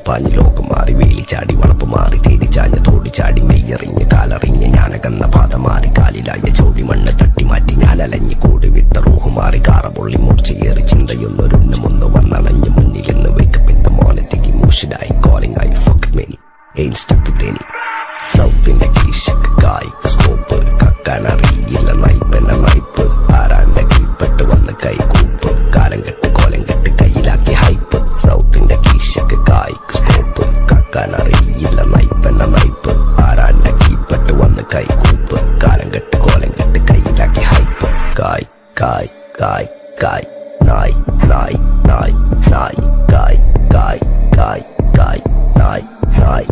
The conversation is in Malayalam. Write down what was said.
പാഞ്ഞ് ലോകം മാറി വേലി ചാടി വളപ്പ് മാറി തേടി ചാഞ്ഞ തോടി ചാടി മെയ്യറിഞ്ഞ് കാലറിഞ്ഞ് ഞാനകന്ന പാത മാറി കാലിലായ ചോടി മണ്ണ് തട്ടി മാറ്റി ഞാൻ അലഞ്ഞ് കൂടി വിട്ട റൂഹ് മാറി കാറ പൊള്ളി മൂർച്ചയേറി ചിന്തയൊന്നൊരുന്നമൊന്ന് വന്നണഞ്ഞ് മുന്നിലെന്ന് വെക്കപ്പിന്റെ മോനത്തേക്ക് മൂഷിലായി കോളിംഗ് ആയി fuck many ain't stuck with any സൗത്തിന്റെ കീശക്ക് കായ്ക്ക് സ്കോപ്പ് കക്കാനറിയില്ല നയിപ്പെന്ന നയിപ്പ് ആരാന്റെ കീപ്പെട്ട് വന്ന് കൈകൂപ്പ് കാലം കെട്ട് കോലം കെട്ട് കയ്യിലാക്കി ഹൈപ്പ് സൗത്തിന്റെ കീശക്ക് കായ്ക്ക് സ്കോപ്പ് കക്കാനറിയില്ല നയിപ്പെന്ന നയിപ്പ് ആരാന്റെ കീപ്പെട്ട് വന്ന് കൈകൂപ്പ് കാലം കെട്ട് കോലം കെട്ട് കയ്യിലാക്കി ഹൈപ്പ് കായ് കായ് കായ് കായ് നായ് നായ് നായ് നായ് കായ് കായ് കായ് കായ് നായ് നായ്